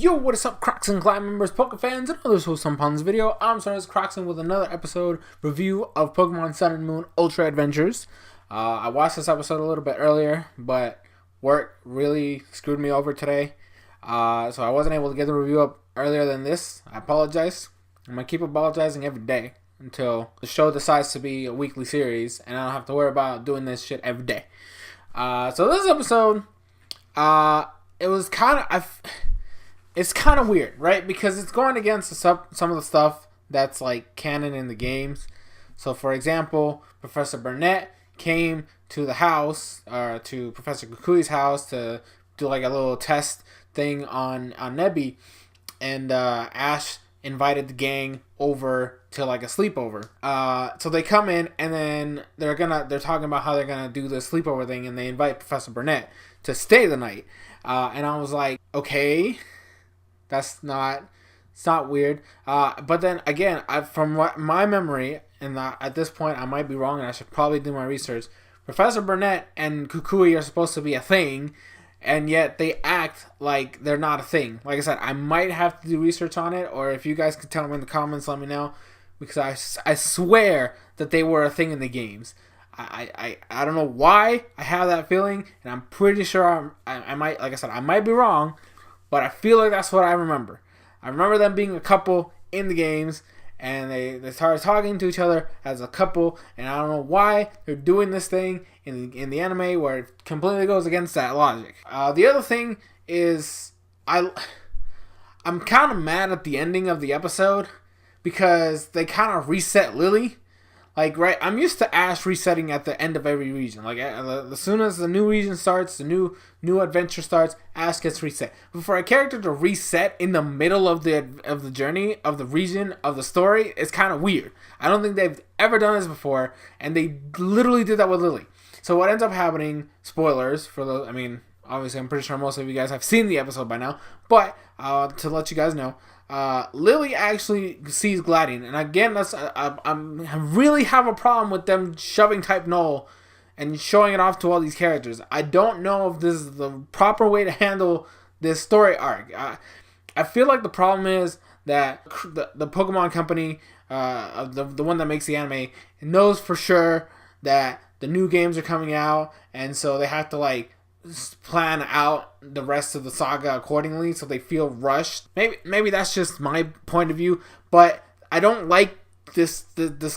Yo, what is up, Crockxen Clan members, Poke fans, and others who upon this video? I'm SoresanCrockxen with another episode review of Pokemon Sun and Moon Ultra Adventures. I watched this episode a little bit earlier, but work really screwed me over today. So I wasn't able to get the review up earlier than this. I apologize. I'm going to keep apologizing every day until the show decides to be a weekly series, and I don't have to worry about doing this shit every day. So this episode, it was kind of... It's kind of weird, right? Because it's going against some of the stuff that's like canon in the games. So, for example, Professor Burnett came to the house, to Professor Kukui's house, to do like a little test thing on Nebby, and Ash invited the gang over to like a sleepover. So they come in, and then they're talking about how they're gonna do the sleepover thing, and they invite Professor Burnett to stay the night. And I was like, okay. It's not weird. But then again, from my memory, and at this point I might be wrong, and I should probably do my research. Professor Burnett and Kukui are supposed to be a thing, and yet they act like they're not a thing. Like I said, I might have to do research on it, or if you guys could tell me in the comments, let me know, because I swear that they were a thing in the games. I don't know why I have that feeling, and I'm pretty sure I might, like I said, I might be wrong. But I feel like that's what I remember. I remember them being a couple in the games, and they started talking to each other as a couple, and I don't know why they're doing this thing in the anime where it completely goes against that logic. The other thing is I'm kind of mad at the ending of the episode because they kind of reset Lily. Like, right, I'm used to Ash resetting at the end of every region. Like, as soon as the new region starts, the new adventure starts, Ash gets reset. But for a character to reset in the middle of the journey, of the region, of the story, it's kind of weird. I don't think they've ever done this before, and they literally did that with Lily. So what ends up happening, spoilers, obviously I'm pretty sure most of you guys have seen the episode by now, but to let you guys know, Lily actually sees Gladian, and again, I really have a problem with them shoving Type Null and showing it off to all these characters. I don't know if this is the proper way to handle this story arc. I feel like the problem is that the Pokemon company, the one that makes the anime, knows for sure that the new games are coming out, and so they have to like plan out the rest of the saga accordingly, so they feel rushed. Maybe that's just my point of view, but I don't like this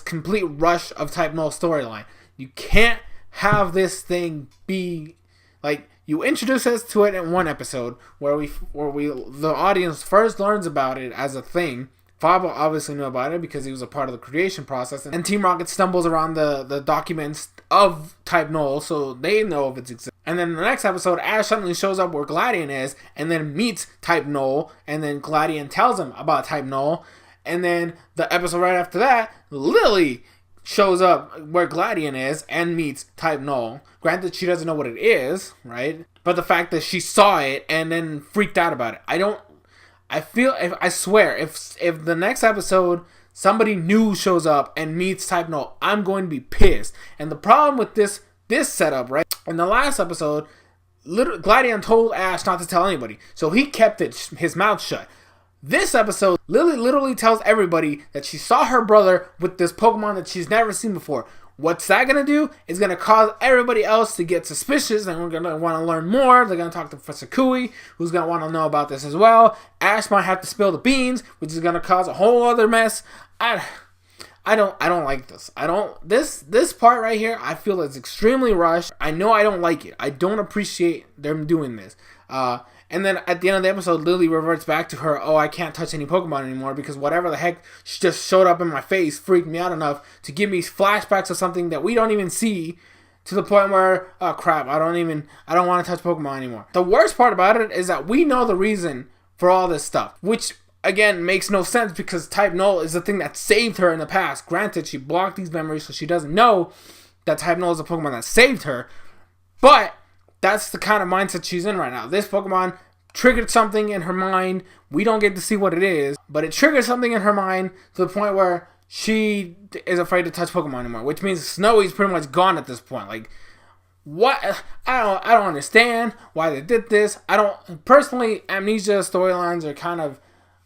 complete rush of Type Null storyline. You can't have this thing be like, you introduce us to it in one episode where the audience first learns about it as a thing. Fabo obviously knew about it because he was a part of the creation process, and Team Rocket stumbles around the documents of Type Null, so they know of its existence. And then in the next episode, Ash suddenly shows up where Gladian is, and then meets Type Null, and then Gladian tells him about Type Null, and then the episode right after that, Lily shows up where Gladian is and meets Type Null. Granted, she doesn't know what it is, right? But the fact that she saw it and then freaked out about it, I swear, if the next episode somebody new shows up and meets Type Null, I'm going to be pissed. And the problem with this setup, right? In the last episode, Gladian told Ash not to tell anybody, so he kept his mouth shut. This episode, Lily literally tells everybody that she saw her brother with this Pokemon that she's never seen before. What's that going to do? Is going to cause everybody else to get suspicious, and we're going to want to learn more. They're going to talk to Professor Kui, who's going to want to know about this as well. Ash might have to spill the beans, which is going to cause a whole other mess. I don't like this. This part right here, I feel is extremely rushed. I know I don't like it. I don't appreciate them doing this. And then at the end of the episode, Lily reverts back to her, I can't touch any Pokemon anymore because whatever the heck just showed up in my face freaked me out enough to give me flashbacks of something that we don't even see, to the point where, oh crap, I don't want to touch Pokemon anymore. The worst part about it is that we know the reason for all this stuff, which again makes no sense because Type Null is the thing that saved her in the past. Granted, she blocked these memories, so she doesn't know that Type Null is a Pokemon that saved her, but that's the kind of mindset she's in right now. This Pokemon triggered something in her mind. We don't get to see what it is, but it triggered something in her mind to the point where she is afraid to touch Pokemon anymore, which means Snowy's pretty much gone at this point. Like, what? I don't understand why they did this. I don't personally. Amnesia storylines are kind of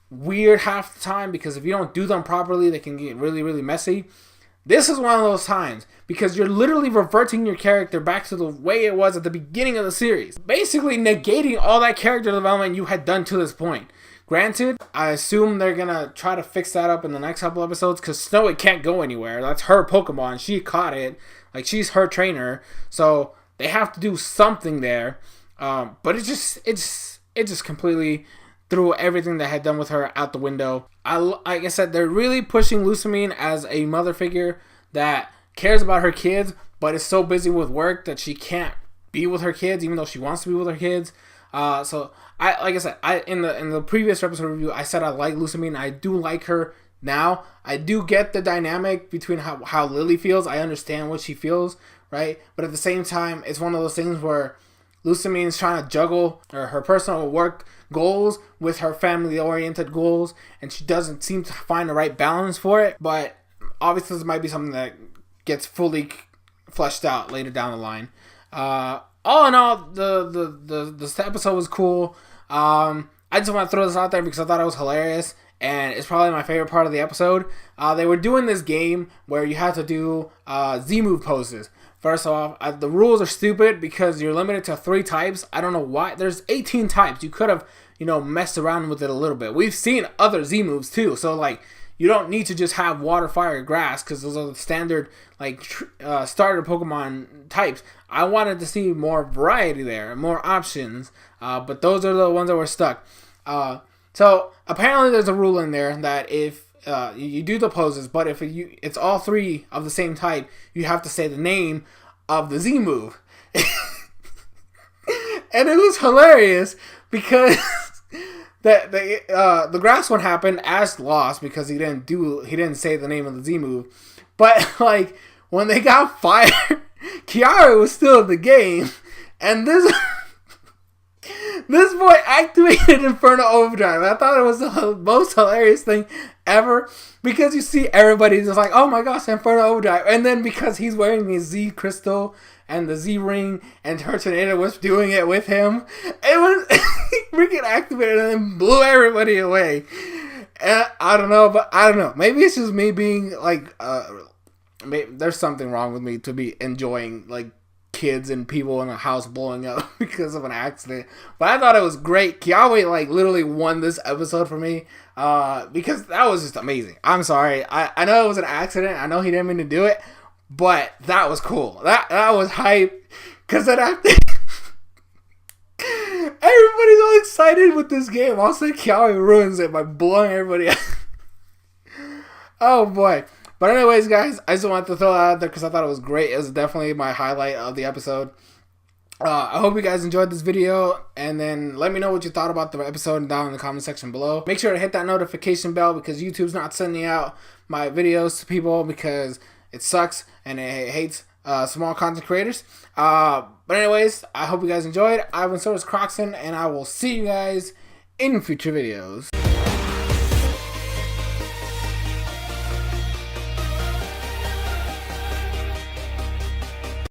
weird half the time because if you don't do them properly, they can get really, really messy. This is one of those times because you're literally reverting your character back to the way it was at the beginning of the series, basically negating all that character development you had done to this point. Granted, I assume they're gonna try to fix that up in the next couple episodes because Snow can't go anywhere. That's her Pokemon. She caught it. Like, she's her trainer. So they have to do something there. But it just completely threw everything they had done with her out the window. Like I said, they're really pushing Lucamine as a mother figure that cares about her kids, but is so busy with work that she can't be with her kids, even though she wants to be with her kids. So like I said, in the previous episode review, I said I like Lucamine. I do like her now. I do get the dynamic between how Lily feels. I understand what she feels, right? But at the same time, it's one of those things where Lucamine is trying to juggle her personal work goals with her family-oriented goals, and she doesn't seem to find the right balance for it. But obviously, this might be something that gets fully fleshed out later down the line. All in all, the episode was cool. I just want to throw this out there because I thought it was hilarious, and it's probably my favorite part of the episode. They were doing this game where you have to do Z-move poses. First off, the rules are stupid because you're limited to 3 types. I don't know why. There's 18 types. You could have, messed around with it a little bit. We've seen other Z-moves too, so like, you don't need to just have water, fire, grass because those are the standard starter Pokemon types. I wanted to see more variety there, more options, but those are the ones that were stuck. So apparently there's a rule in there that if you do the poses, but if it's all 3 of the same type, you have to say the name of the Z move. And it was hilarious because the grass one happened. Ash lost because he didn't say the name of the Z move. But like when they got fired, Kiawe was still in the game, and this boy activated Inferno Overdrive. I thought it was the most hilarious thing ever because you see everybody just like, oh my gosh, Inferno Overdrive, and then because he's wearing his Z Crystal and the Z Ring, and her Tornado was doing it with him, it was freaking activated and then blew everybody away. And I don't know. Maybe it's just me being like, there's something wrong with me to be enjoying like kids and people in a house blowing up because of an accident. But I thought it was great. Kiawe like literally won this episode for me because that was just amazing. I'm sorry. I know it was an accident. I know he didn't mean to do it, but that was cool. That was hype because then after everybody's all excited with this game. Also, Kiawe ruins it by blowing everybody up. Oh boy. But anyways, guys, I just wanted to throw that out there because I thought it was great. It was definitely my highlight of the episode. I hope you guys enjoyed this video, and then let me know what you thought about the episode down in the comment section below. Make sure to hit that notification bell because YouTube's not sending out my videos to people because it sucks and it hates small content creators. But anyways, I hope you guys enjoyed. I've been SoresanCrockxen, and I will see you guys in future videos.